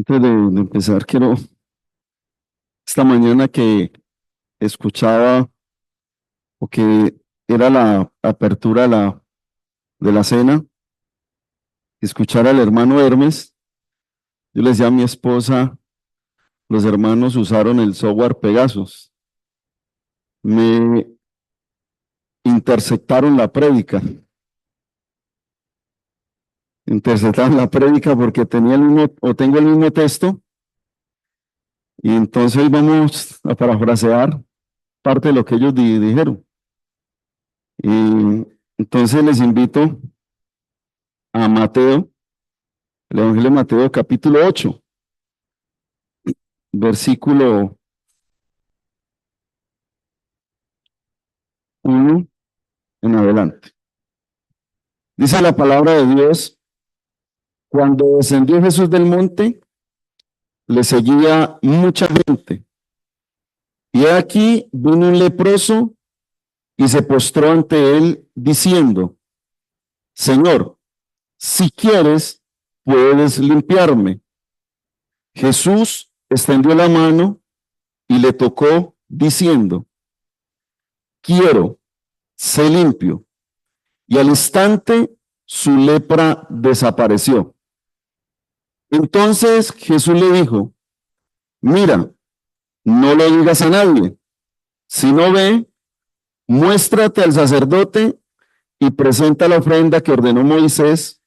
Antes de empezar, quiero, esta mañana que escuchaba o que era la apertura de la cena, escuchar al hermano Hermes, yo le decía a mi esposa, los hermanos usaron el software Pegasus, me interceptaron la prédica, porque tenía el mismo, o tengo el mismo texto, y entonces vamos a parafrasear parte de lo que ellos dijeron. Y entonces les invito a Mateo, el Evangelio de Mateo, capítulo 8, versículo 1 en adelante. Dice la palabra de Dios: cuando descendió Jesús del monte, le seguía mucha gente. Y aquí vino un leproso y se postró ante él, diciendo: Señor, si quieres, puedes limpiarme. Jesús extendió la mano y le tocó, diciendo: quiero, sé limpio. Y al instante su lepra desapareció. Entonces Jesús le dijo: mira, no lo digas a nadie, sino ve, muéstrate al sacerdote y presenta la ofrenda que ordenó Moisés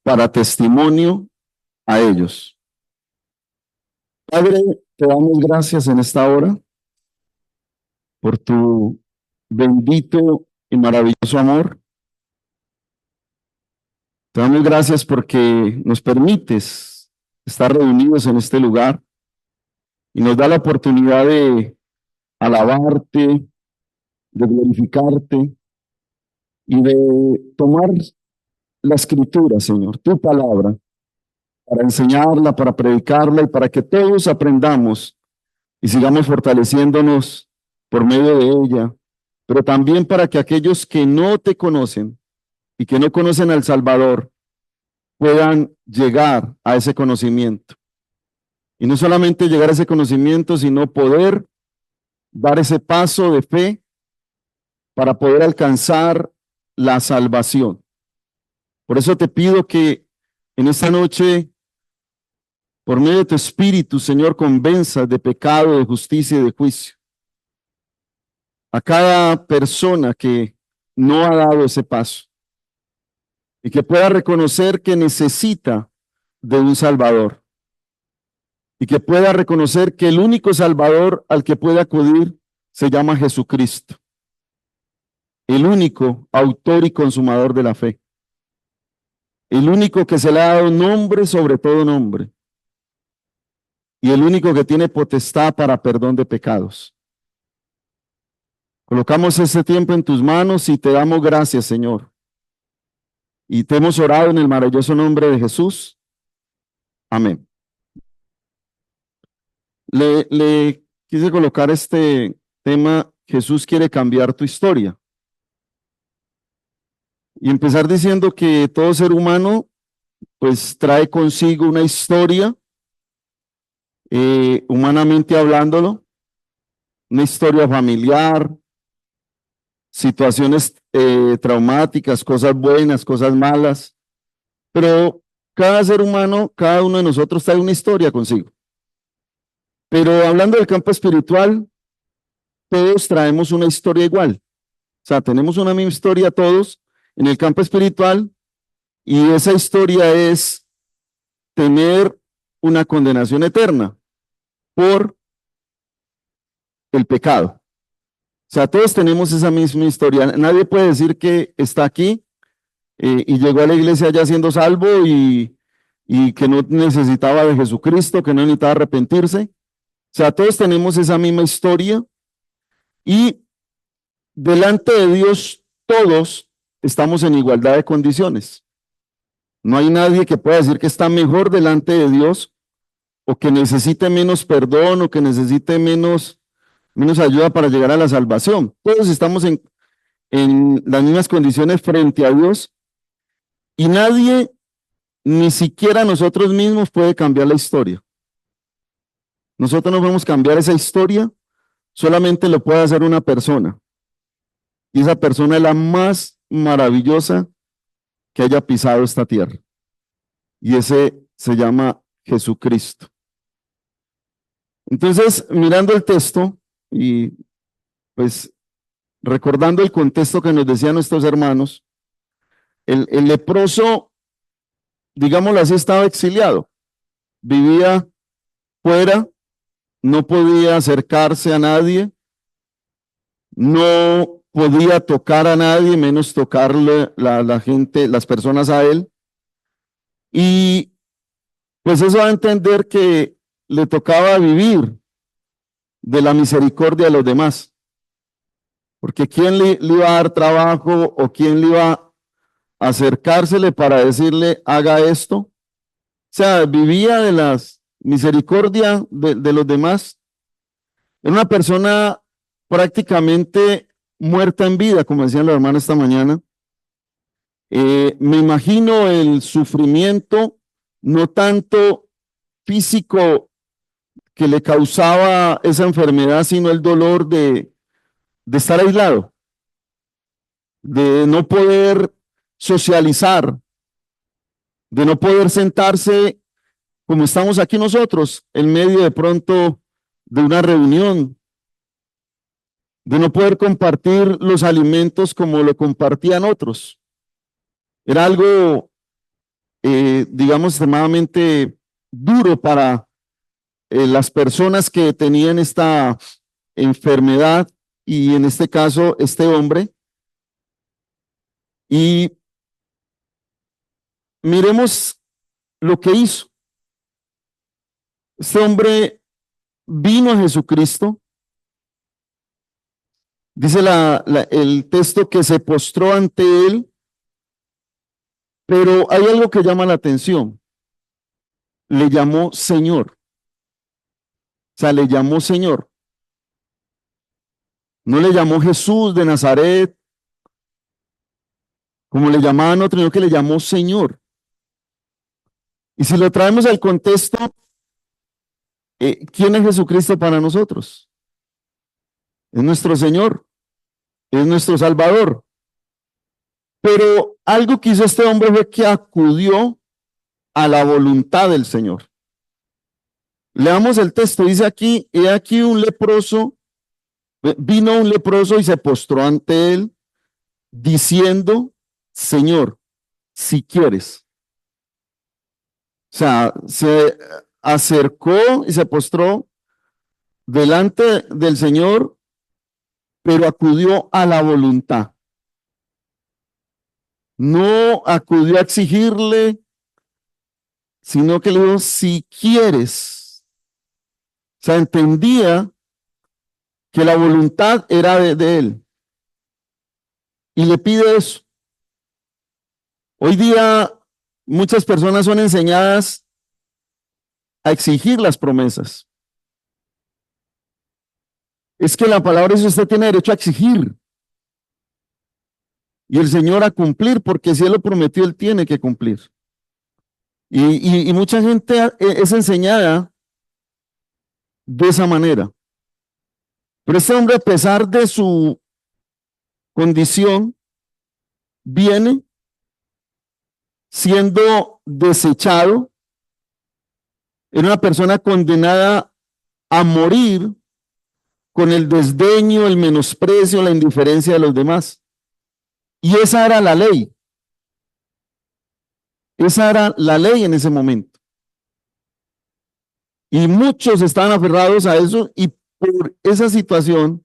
para testimonio a ellos. Padre, te damos gracias en esta hora por tu bendito y maravilloso amor. Te damos gracias porque nos permites estar reunidos en este lugar y nos da la oportunidad de alabarte, de glorificarte y de tomar la escritura, Señor, tu palabra, para enseñarla, para predicarla y para que todos aprendamos y sigamos fortaleciéndonos por medio de ella, pero también para que aquellos que no te conocen y que no conocen al Salvador puedan llegar a ese conocimiento. Y no solamente llegar a ese conocimiento, sino poder dar ese paso de fe para poder alcanzar la salvación. Por eso te pido que en esta noche, por medio de tu Espíritu, Señor, convenzas de pecado, de justicia y de juicio a cada persona que no ha dado ese paso y que pueda reconocer que necesita de un Salvador y que pueda reconocer que el único Salvador al que puede acudir se llama Jesucristo, el único autor y consumador de la fe, el único que se le ha dado nombre sobre todo nombre y el único que tiene potestad para perdón de pecados. Colocamos este tiempo en tus manos y te damos gracias, Señor. Y te hemos orado en el maravilloso nombre de Jesús. Amén. Le quise colocar este tema: Jesús quiere cambiar tu historia. Y empezar diciendo que todo ser humano pues trae consigo una historia, humanamente hablándolo, una historia familiar, situaciones traumáticas, cosas buenas, cosas malas, pero cada ser humano, cada uno de nosotros trae una historia consigo. Pero hablando del campo espiritual, todos traemos una historia igual. O sea, tenemos una misma historia todos en el campo espiritual, y esa historia es tener una condenación eterna por el pecado. O sea, todos tenemos esa misma historia. Nadie puede decir que está aquí y llegó a la iglesia ya siendo salvo y que no necesitaba de Jesucristo, que no necesitaba arrepentirse. O sea, todos tenemos esa misma historia y delante de Dios todos estamos en igualdad de condiciones. No hay nadie que pueda decir que está mejor delante de Dios o que necesite menos perdón o que necesite menos ayuda para llegar a la salvación. Todos estamos en las mismas condiciones frente a Dios y nadie, ni siquiera nosotros mismos, puede cambiar la historia. Nosotros no podemos cambiar esa historia, solamente lo puede hacer una persona. Y esa persona es la más maravillosa que haya pisado esta tierra. Y ese se llama Jesucristo. Entonces, mirando el texto y pues recordando el contexto que nos decían nuestros hermanos, el leproso, digámoslo así, estaba exiliado, vivía fuera, no podía acercarse a nadie, no podía tocar a nadie, menos tocarle la gente, las personas a él. Y pues eso va a entender que le tocaba vivir de la misericordia de los demás. Porque ¿quién le iba a dar trabajo o quién le iba a acercársele para decirle haga esto? O sea, vivía de las misericordia de los demás. Era una persona prácticamente muerta en vida, como decían los hermanos esta mañana. Me imagino el sufrimiento, no tanto físico que le causaba esa enfermedad, sino el dolor de estar aislado, de no poder socializar, de no poder sentarse como estamos aquí nosotros, en medio de pronto de una reunión, de no poder compartir los alimentos como lo compartían otros. Era algo, digamos, extremadamente duro para las personas que tenían esta enfermedad y en este caso este hombre. Y miremos lo que hizo. Este hombre vino a Jesucristo. Dice el texto que se postró ante él, pero hay algo que llama la atención. Le llamó Señor. O sea, le llamó Señor. No le llamó Jesús de Nazaret, como le llamaban otros, sino que le llamó Señor. Y si lo traemos al contexto, ¿quién es Jesucristo para nosotros? Es nuestro Señor, es nuestro Salvador. Pero algo que hizo este hombre fue que acudió a la voluntad del Señor. Leamos el texto, dice aquí, he aquí un leproso, vino un leproso y se postró ante él, diciendo, Señor, si quieres. O sea, se acercó y se postró delante del Señor, pero acudió a la voluntad. No acudió a exigirle, sino que le dijo, si quieres. O sea, entendía que la voluntad era de él. Y le pide eso. Hoy día muchas personas son enseñadas a exigir las promesas. Es que la palabra dice, usted tiene derecho a exigir. Y el Señor a cumplir, porque si Él lo prometió, Él tiene que cumplir. Y mucha gente es enseñada de esa manera. Pero este hombre, a pesar de su condición, viene siendo desechado. Era una persona condenada a morir con el desdeño, el menosprecio, la indiferencia de los demás. Y esa era la ley. Esa era la ley en ese momento. Y muchos estaban aferrados a eso y por esa situación,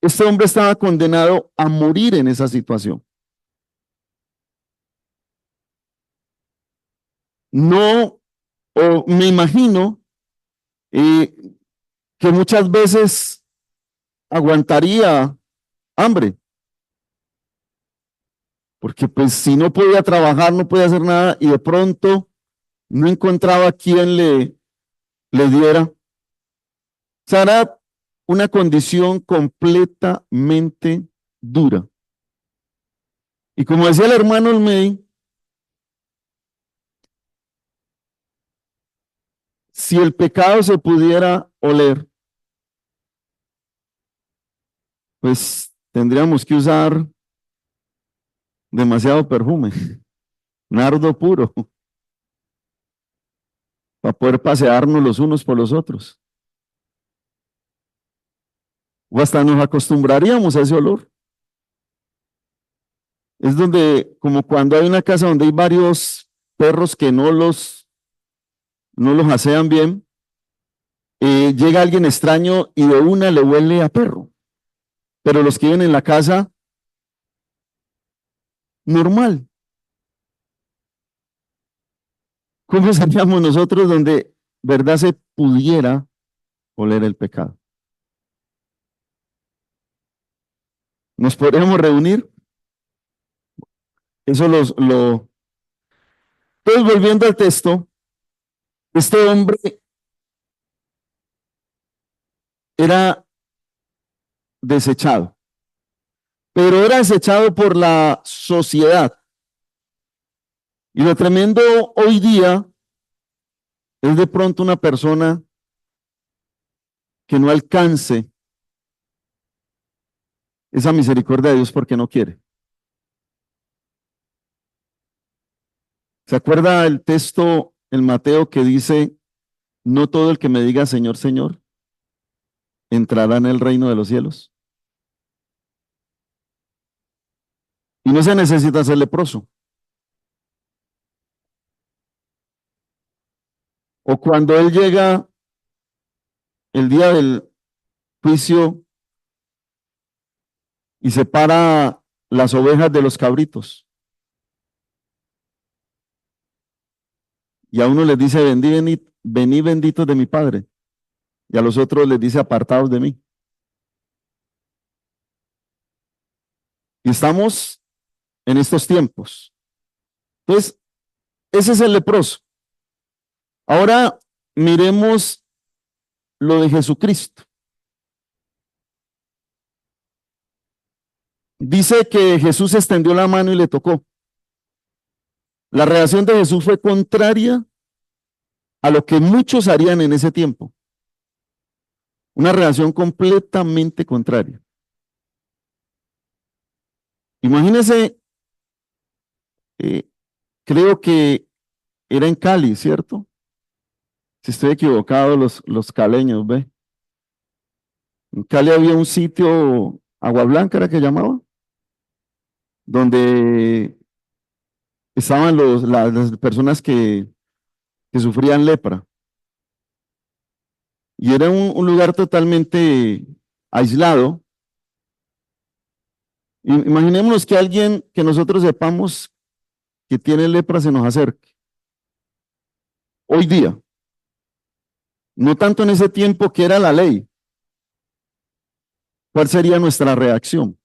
este hombre estaba condenado a morir en esa situación. No, o me imagino que muchas veces aguantaría hambre, porque pues si no podía trabajar, no podía hacer nada y de pronto no encontraba quien le diera. O sea, era una condición completamente dura. Y como decía el hermano Olmey, si el pecado se pudiera oler, pues tendríamos que usar demasiado perfume, nardo puro, para poder pasearnos los unos por los otros. O hasta nos acostumbraríamos a ese olor. Es donde, como cuando hay una casa donde hay varios perros que no los asean bien, llega alguien extraño y de una le huele a perro. Pero los que viven en la casa, normal. ¿Cómo seríamos nosotros donde, verdad, se pudiera oler el pecado? ¿Nos podríamos reunir? Eso lo... Entonces, volviendo al texto, este hombre era desechado, pero era desechado por la sociedad. Y lo tremendo hoy día es de pronto una persona que no alcance esa misericordia de Dios porque no quiere. ¿Se acuerda el texto en Mateo que dice, no todo el que me diga Señor, Señor, entrará en el reino de los cielos? Y no se necesita ser leproso. O cuando él llega el día del juicio y separa las ovejas de los cabritos. Y a uno les dice, vení benditos de mi Padre. Y a los otros les dice, apartados de mí. Y estamos en estos tiempos. Entonces, ese es el leproso. Ahora miremos lo de Jesucristo. Dice que Jesús extendió la mano y le tocó. La reacción de Jesús fue contraria a lo que muchos harían en ese tiempo. Una reacción completamente contraria. Imagínense, creo que era en Cali, ¿cierto? Si estoy equivocado, los caleños, ¿ve? En Cali había un sitio, Agua Blanca era que llamaba, donde estaban las personas que sufrían lepra. Y era un lugar totalmente aislado. Imaginémonos que alguien que nosotros sepamos que tiene lepra se nos acerque. Hoy día, no tanto en ese tiempo que era la ley. ¿Cuál sería nuestra reacción?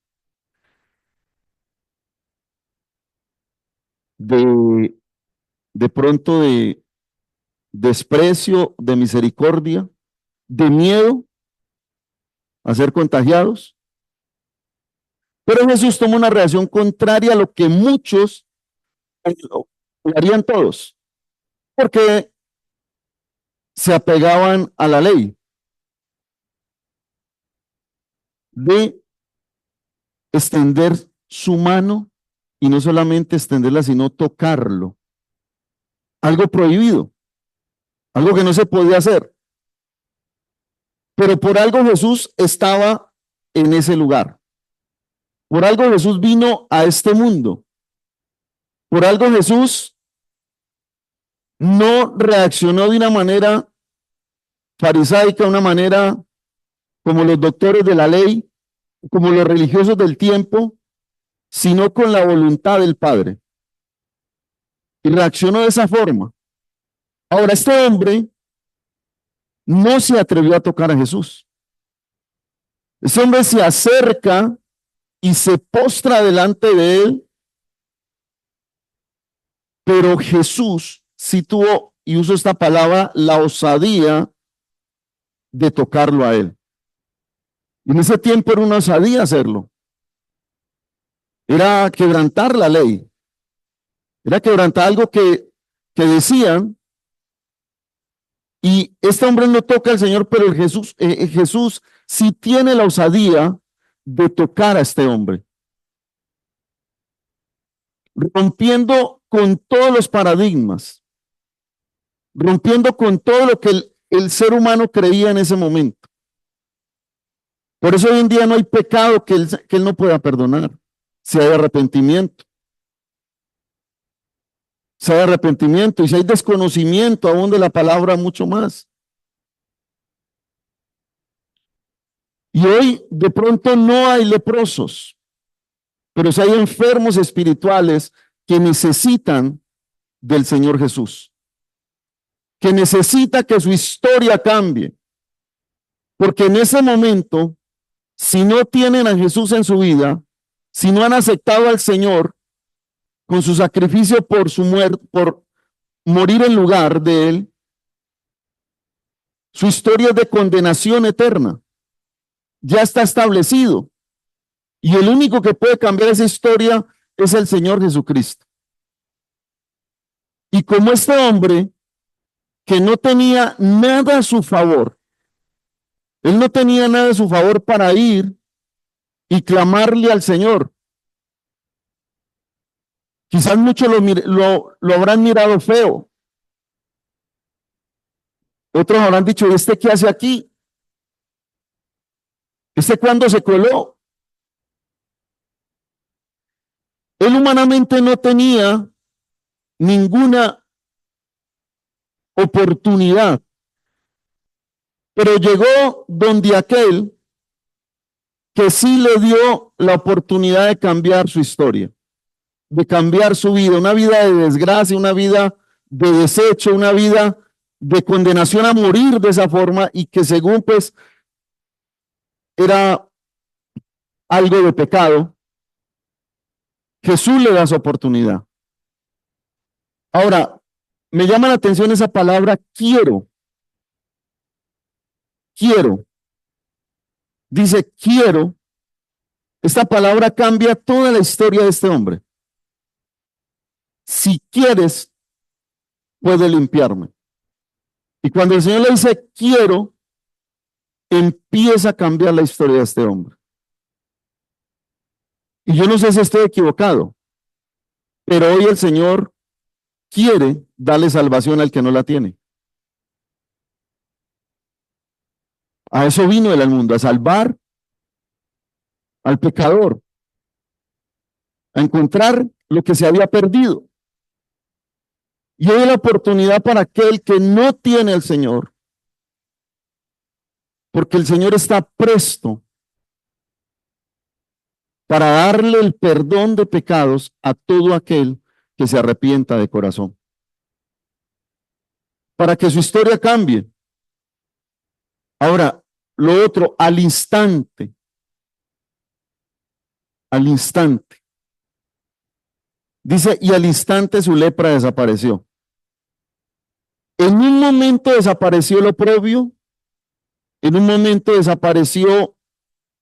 De, de pronto de desprecio, de misericordia, de miedo a ser contagiados. Pero Jesús tomó una reacción contraria a lo que muchos harían todos, porque se apegaban a la ley de extender su mano y no solamente extenderla, sino tocarlo. Algo prohibido, algo que no se podía hacer. Pero por algo Jesús estaba en ese lugar. Por algo Jesús vino a este mundo. Por algo Jesús no reaccionó de una manera farisaica, una manera como los doctores de la ley, como los religiosos del tiempo, sino con la voluntad del Padre. Y reaccionó de esa forma. Ahora, este hombre no se atrevió a tocar a Jesús. Ese hombre se acerca y se postra delante de él, pero Jesús sí tuvo, y uso esta palabra, la osadía de tocarlo a él. Y en ese tiempo era una osadía hacerlo. Era quebrantar la ley. Era quebrantar algo que decían Y este hombre no toca al Señor, pero Jesús sí tiene la osadía de tocar a este hombre, rompiendo con todos los paradigmas, rompiendo con todo lo que el ser humano creía en ese momento. Por eso hoy en día no hay pecado que él no pueda perdonar, si hay arrepentimiento. Si hay arrepentimiento y si hay desconocimiento aún de la palabra, mucho más. Y hoy de pronto no hay leprosos, pero si hay enfermos espirituales que necesitan del Señor Jesús, que necesita que su historia cambie, porque en ese momento, si no tienen a Jesús en su vida, si no han aceptado al Señor con su sacrificio por su muerte, por morir en lugar de él, su historia es de condenación eterna. Ya está establecido. Y el único que puede cambiar esa historia es el Señor Jesucristo. Y como este hombre que no tenía nada a su favor, él no tenía nada a su favor para ir y clamarle al Señor. Quizás muchos lo habrán mirado feo. Otros habrán dicho, ¿este qué hace aquí? ¿Este cuándo se coló? Él humanamente no tenía ninguna oportunidad, pero llegó donde aquel que sí le dio la oportunidad de cambiar su historia, de cambiar su vida, una vida de desgracia, una vida de desecho, una vida de condenación a morir de esa forma y que según pues era algo de pecado. Jesús le da su oportunidad. Ahora, me llama la atención esa palabra quiero. Quiero. Dice quiero. Esta palabra cambia toda la historia de este hombre. Si quieres, puede limpiarme. Y cuando el Señor le dice quiero, empieza a cambiar la historia de este hombre. Y yo no sé si estoy equivocado, pero hoy el Señor quiere darle salvación al que no la tiene. A eso vino él al mundo, a salvar al pecador, a encontrar lo que se había perdido. Y hoy la oportunidad para aquel que no tiene al Señor, porque el Señor está presto para darle el perdón de pecados a todo aquel que se arrepienta de corazón. Para que su historia cambie. Ahora, lo otro, al instante. Al instante. Dice, y al instante su lepra desapareció. En un momento desapareció lo oprobio, en un momento desapareció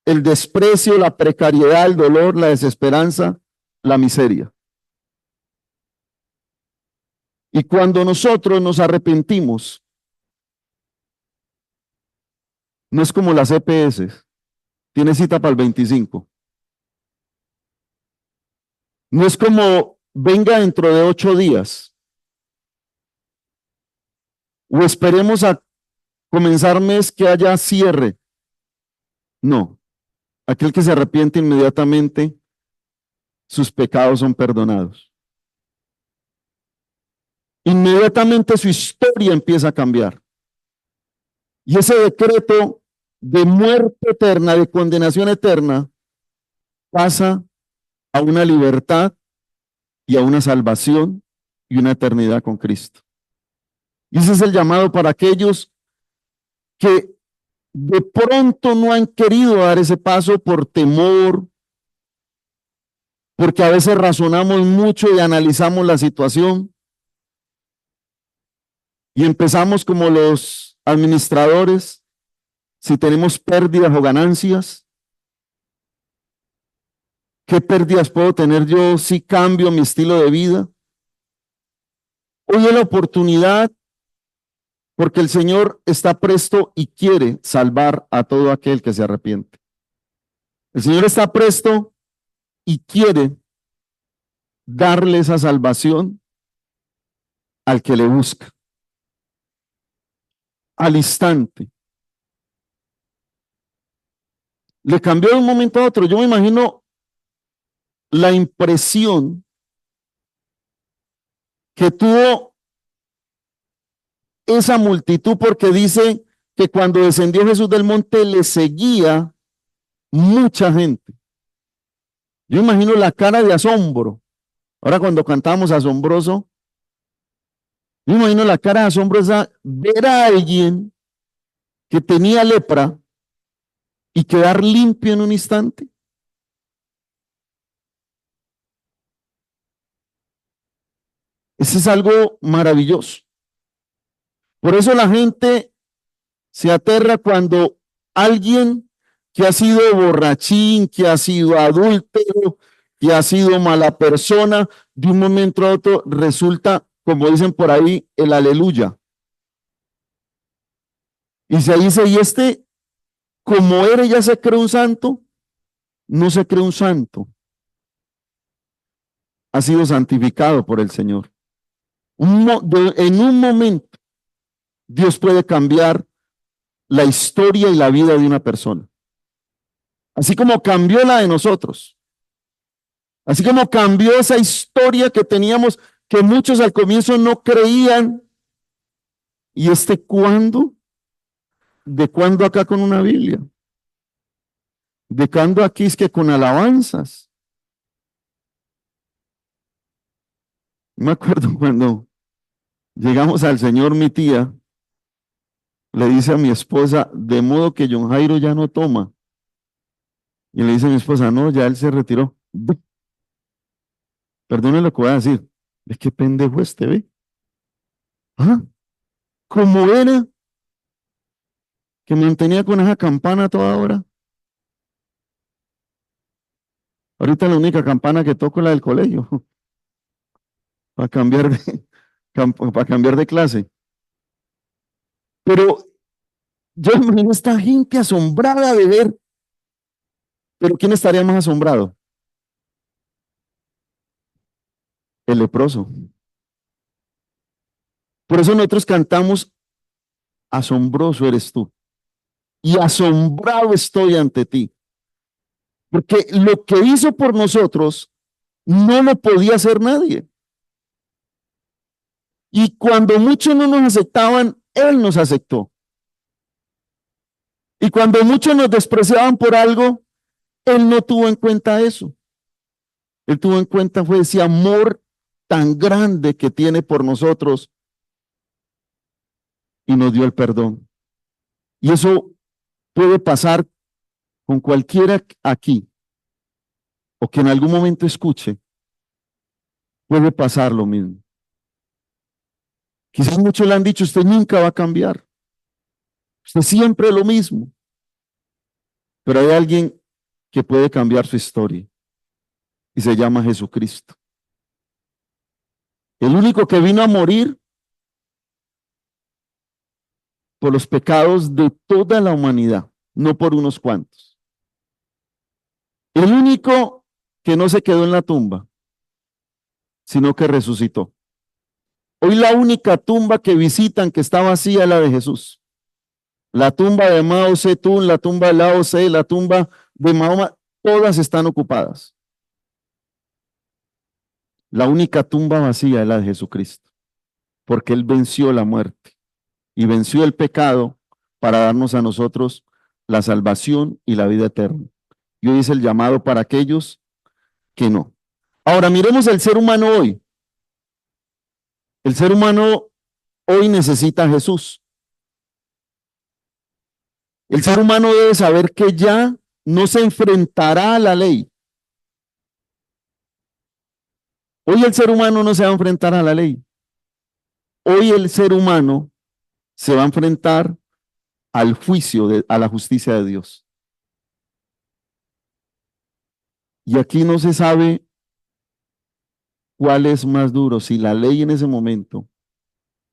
el desprecio, la precariedad, el dolor, la desesperanza, la miseria. Y cuando nosotros nos arrepentimos, no es como las EPS, tiene cita para el 25. No es como venga dentro de 8 días. O esperemos a comenzar mes que haya cierre. No. Aquel que se arrepiente inmediatamente, sus pecados son perdonados. Inmediatamente su historia empieza a cambiar. Y ese decreto de muerte eterna, de condenación eterna, pasa a una libertad y a una salvación y una eternidad con Cristo. Y ese es el llamado para aquellos que de pronto no han querido dar ese paso por temor, porque a veces razonamos mucho y analizamos la situación y empezamos como los administradores, si tenemos pérdidas o ganancias. ¿Qué pérdidas puedo tener yo si cambio mi estilo de vida? Hoy es la oportunidad porque el Señor está presto y quiere salvar a todo aquel que se arrepiente. El Señor está presto y quiere darle esa salvación al que le busca, al instante. Le cambió de un momento a otro. Yo me imagino la impresión que tuvo esa multitud, porque dice que cuando descendió Jesús del monte le seguía mucha gente. Yo imagino la cara de asombro. Ahora cuando cantamos asombroso, yo imagino la cara de asombro esa, ver a alguien que tenía lepra y quedar limpio en un instante. Eso es algo maravilloso. Por eso la gente se aterra cuando alguien que ha sido borrachín, que ha sido adúltero, que ha sido mala persona, de un momento a otro resulta, como dicen por ahí, el aleluya. Y se dice, y este, como era, ya se cree un santo, no se cree un santo. Ha sido santificado por el Señor. En un momento, Dios puede cambiar la historia y la vida de una persona. Así como cambió la de nosotros. Así como cambió esa historia que teníamos, que muchos al comienzo no creían. ¿Y cuándo? ¿De cuándo acá con una Biblia? ¿De cuándo aquí es que con alabanzas? Me acuerdo cuando llegamos al Señor, mi tía le dice a mi esposa, de modo que John Jairo ya no toma. Y le dice a mi esposa, no, ya él se retiró. Perdone lo que voy a decir. ¿De qué pendejo ve? ¿Ah? ¿Cómo era que mantenía con esa campana toda hora? Ahorita la única campana que toco es la del colegio, para cambiar para cambiar de clase. Pero yo me imagino esta gente asombrada de ver, pero ¿quién estaría más asombrado? El leproso. Por eso nosotros cantamos, asombroso eres tú, y asombrado estoy ante ti. Porque lo que hizo por nosotros no lo podía hacer nadie. Y cuando muchos no nos aceptaban, Él nos aceptó. Y cuando muchos nos despreciaban por algo, Él no tuvo en cuenta eso. Él tuvo en cuenta fue ese amor tan grande que tiene por nosotros y nos dio el perdón. Y eso puede pasar con cualquiera aquí o que en algún momento escuche. Puede pasar lo mismo. Quizás muchos le han dicho, usted nunca va a cambiar. Usted siempre lo mismo. Pero hay alguien que puede cambiar su historia y se llama Jesucristo. El único que vino a morir por los pecados de toda la humanidad, no por unos cuantos. El único que no se quedó en la tumba, sino que resucitó. Hoy la única tumba que visitan que está vacía es la de Jesús. La tumba de Mao Zedong, la tumba de Lao Tse, la tumba de Mahoma, todas están ocupadas. La única tumba vacía es la de Jesucristo, porque Él venció la muerte y venció el pecado para darnos a nosotros la salvación y la vida eterna. Y hoy es el llamado para aquellos que no. Ahora miremos el ser humano hoy. El ser humano hoy necesita a Jesús. El ser humano debe saber que ya no se enfrentará a la ley. Hoy el ser humano no se va a enfrentar a la ley. Hoy el ser humano se va a enfrentar al juicio, a la justicia de Dios. Y aquí no se sabe cuál es más duro, si la ley en ese momento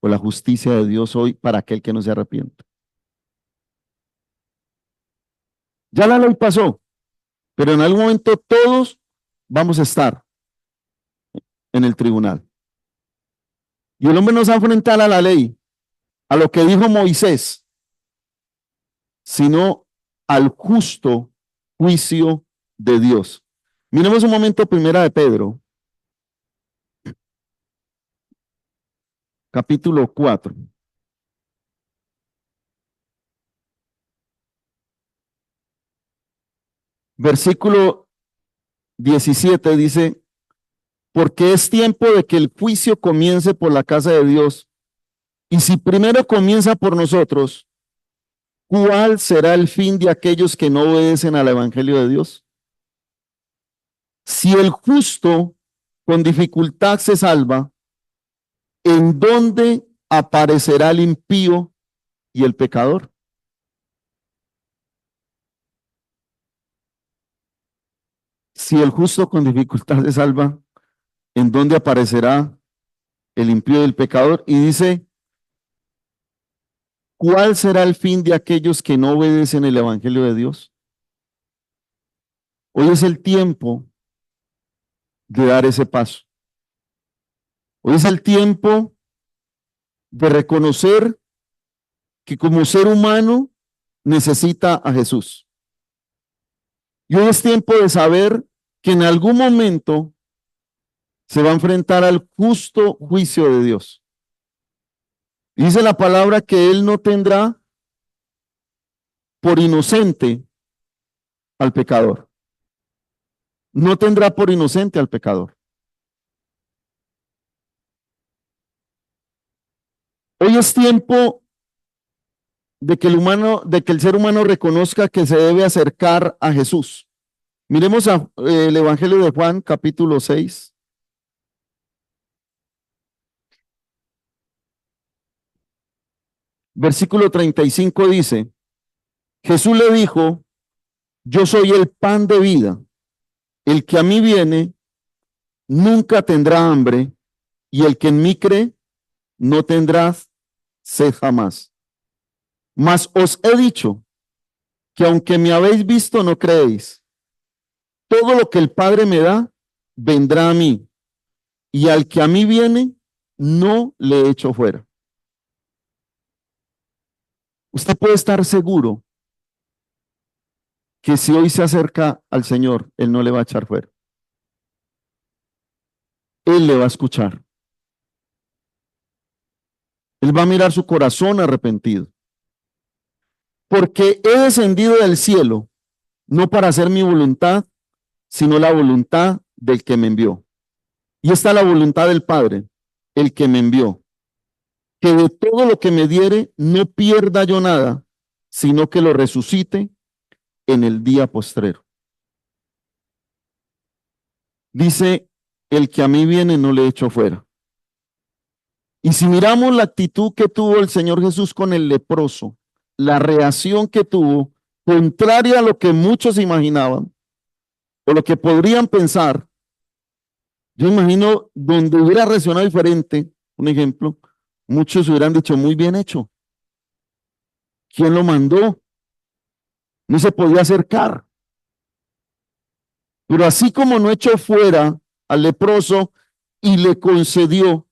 o la justicia de Dios hoy para aquel que no se arrepiente. Ya la ley pasó, pero en algún momento todos vamos a estar en el tribunal. Y el hombre no se va a enfrentar a la ley, a lo que dijo Moisés, sino al justo juicio de Dios. Miremos un momento primera de Pedro, capítulo 4. Versículo 17 dice, porque es tiempo de que el juicio comience por la casa de Dios. Y si primero comienza por nosotros, ¿cuál será el fin de aquellos que no obedecen al evangelio de Dios? Si el justo con dificultad se salva, ¿en dónde aparecerá el impío y el pecador? Si el justo con dificultad se salva, ¿en dónde aparecerá el impío y el pecador? Y dice, ¿cuál será el fin de aquellos que no obedecen el evangelio de Dios? Hoy es el tiempo de dar ese paso. Hoy es el tiempo de reconocer que como ser humano necesita a Jesús. Y hoy es tiempo de saber que en algún momento se va a enfrentar al justo juicio de Dios. Dice la palabra que Él no tendrá por inocente al pecador. No tendrá por inocente al pecador. Hoy es tiempo de que el ser humano reconozca que se debe acercar a Jesús. Miremos el Evangelio de Juan, capítulo 6. Versículo 35 dice, Jesús le dijo, yo soy el pan de vida. El que a mí viene nunca tendrá hambre, y el que en mí cree no tendrá sed jamás. Mas os he dicho que aunque me habéis visto, no creéis. Todo lo que el Padre me da, vendrá a mí, y al que a mí viene, no le echo fuera. Usted puede estar seguro que si hoy se acerca al Señor, Él no le va a echar fuera. Él le va a escuchar. Él va a mirar su corazón arrepentido. Porque he descendido del cielo, no para hacer mi voluntad, sino la voluntad del que me envió. Y esta es la voluntad del Padre, el que me envió. Que de todo lo que me diere, no pierda yo nada, sino que lo resucite en el día postrero. Dice, el que a mí viene no le echo fuera. Y si miramos la actitud que tuvo el Señor Jesús con el leproso, la reacción que tuvo, contraria a lo que muchos imaginaban, o lo que podrían pensar, yo imagino donde hubiera reaccionado diferente, un ejemplo, muchos hubieran dicho, muy bien hecho. ¿Quién lo mandó? No se podía acercar. Pero así como no echó fuera al leproso y le concedió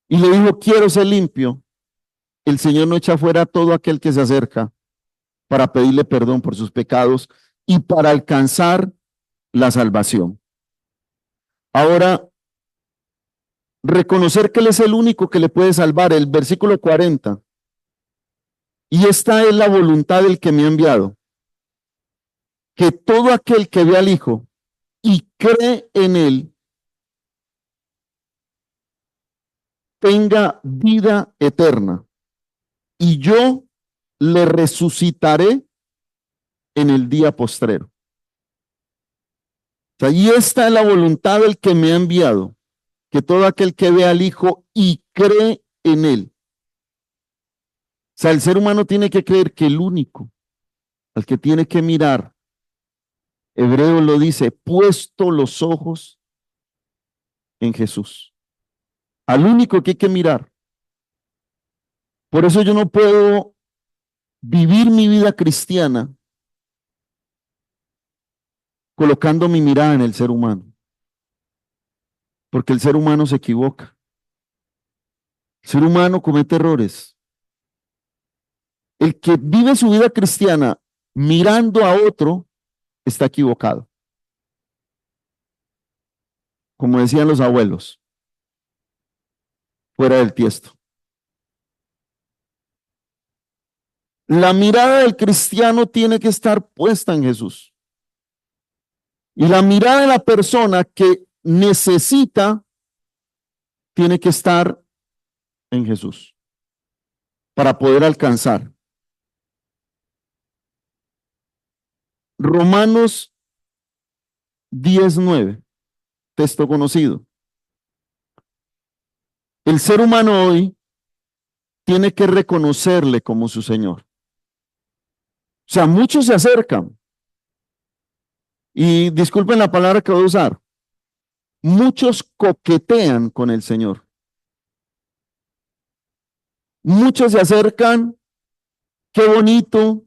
y le dijo, quiero ser limpio, el Señor no echa fuera a todo aquel que se acerca para pedirle perdón por sus pecados y para alcanzar la salvación. Ahora, reconocer que Él es el único que le puede salvar, el versículo 40. Y esta es la voluntad del que me ha enviado, que todo aquel que ve al Hijo y cree en Él tenga vida eterna, y yo le resucitaré en el día postrero. O sea, y esta es la voluntad del que me ha enviado, que todo aquel que ve al Hijo y cree en Él. O sea, el ser humano tiene que creer que el único al que tiene que mirar, Hebreo lo dice, puesto los ojos en Jesús. al único que hay que mirar. Por eso yo no puedo vivir mi vida cristiana colocando mi mirada en el ser humano, porque el ser humano se equivoca. El ser humano comete errores. El que vive su vida cristiana mirando a otro está equivocado, como decían los abuelos, fuera del tiesto. La mirada del cristiano tiene que estar puesta en Jesús. Y la mirada de la persona que necesita tiene que estar en Jesús para poder alcanzar. Romanos 10:9, texto conocido. El ser humano hoy tiene que reconocerle como su Señor. O sea, muchos se acercan y disculpen la palabra que voy a usar, muchos coquetean con el Señor. Muchos se acercan, qué bonito,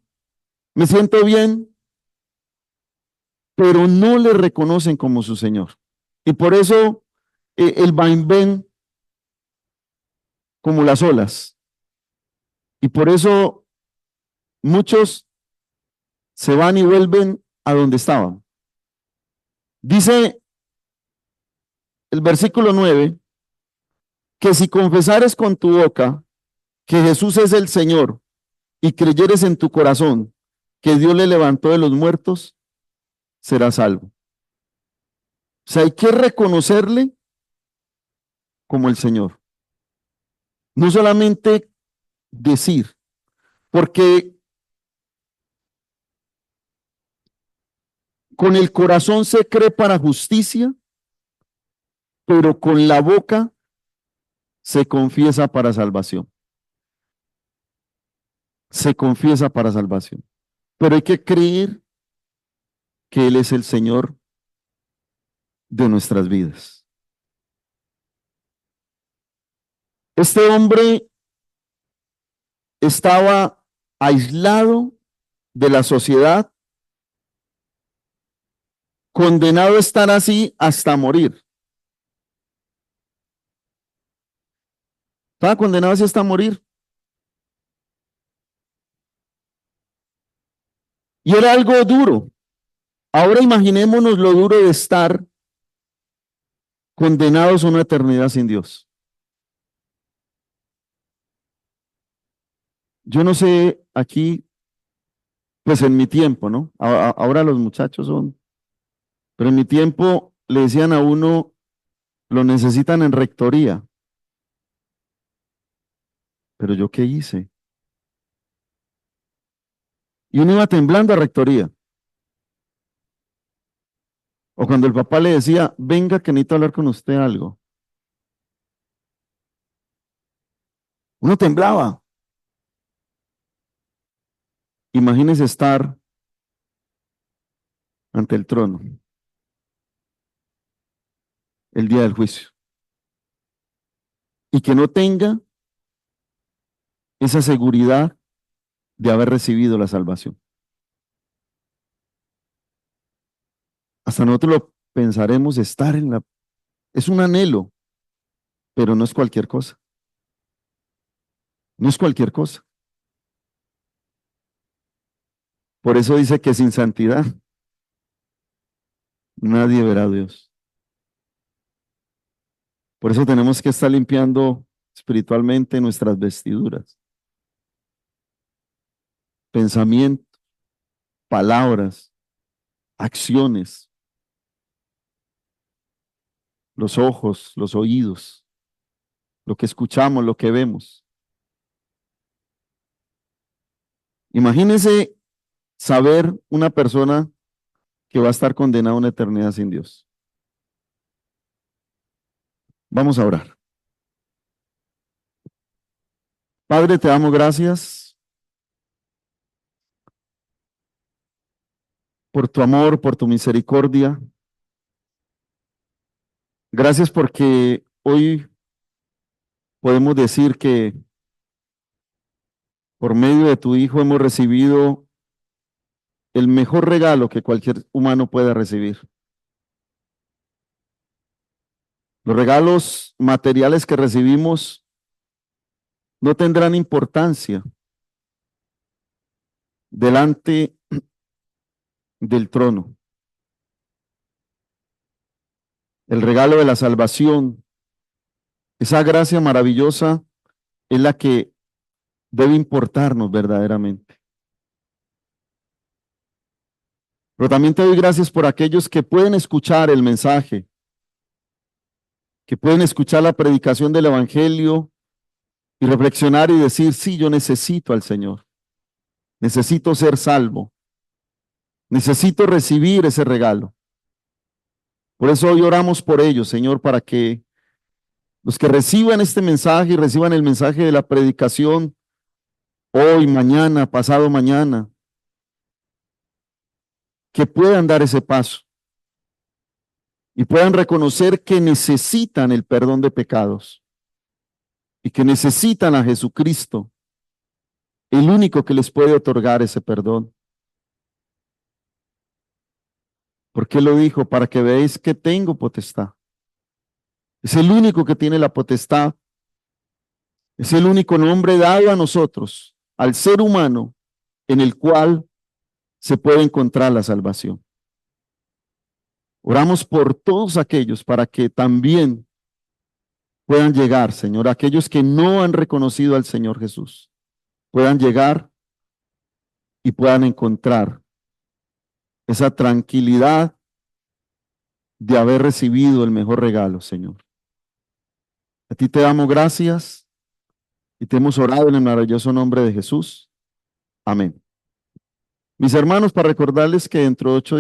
me siento bien, pero no le reconocen como su Señor. Y por eso el vaivén como las olas. Y por eso muchos se van y vuelven a donde estaban. Dice el versículo 9, que si confesares con tu boca que Jesús es el Señor y creyeres en tu corazón que Dios le levantó de los muertos, serás salvo. O sea, hay que reconocerle como el Señor. No solamente decir, porque con el corazón se cree para justicia, pero con la boca se confiesa para salvación. Se confiesa para salvación. Pero hay que creer que Él es el Señor de nuestras vidas. Este hombre estaba aislado de la sociedad, condenado a estar así hasta morir. Estaba condenado así hasta morir. Y era algo duro. Ahora imaginémonos lo duro de estar condenados a una eternidad sin Dios. Yo no sé aquí, pues en mi tiempo, ¿no? Ahora los muchachos son, pero en mi tiempo le decían a uno, lo necesitan en rectoría. Pero yo qué hice. Y uno iba temblando a rectoría. O cuando el papá le decía, venga que necesito hablar con usted algo. Uno temblaba. Imagínese estar ante el trono el día del juicio y que no tenga esa seguridad de haber recibido la salvación. Hasta nosotros lo pensaremos, estar en la... Es un anhelo, pero no es cualquier cosa. No es cualquier cosa. Por eso dice que sin santidad nadie verá a Dios. Por eso tenemos que estar limpiando espiritualmente nuestras vestiduras, pensamientos, palabras, acciones, los ojos, los oídos, lo que escuchamos, lo que vemos. Imagínense saber una persona que va a estar condenada a una eternidad sin Dios. Vamos a orar. Padre, te damos gracias por tu amor, por tu misericordia. Gracias porque hoy podemos decir que por medio de tu Hijo hemos recibido el mejor regalo que cualquier humano pueda recibir. Los regalos materiales que recibimos no tendrán importancia delante del trono. El regalo de la salvación, esa gracia maravillosa, es la que debe importarnos verdaderamente. Pero también te doy gracias por aquellos que pueden escuchar el mensaje, que pueden escuchar la predicación del Evangelio y reflexionar y decir, sí, yo necesito al Señor, necesito ser salvo, necesito recibir ese regalo. Por eso hoy oramos por ellos, Señor, para que los que reciban este mensaje y reciban el mensaje de la predicación hoy, mañana, pasado mañana, que puedan dar ese paso y puedan reconocer que necesitan el perdón de pecados y que necesitan a Jesucristo, el único que les puede otorgar ese perdón. Porque Él lo dijo, para que veáis que tengo potestad. Es el único que tiene la potestad. Es el único nombre dado a nosotros, al ser humano, en el cual se puede encontrar la salvación. Oramos por todos aquellos para que también puedan llegar, Señor, aquellos que no han reconocido al Señor Jesús, puedan llegar y puedan encontrar esa tranquilidad de haber recibido el mejor regalo, Señor. A ti te damos gracias y te hemos orado en el maravilloso nombre de Jesús. Amén. Mis hermanos, para recordarles que dentro de 8 días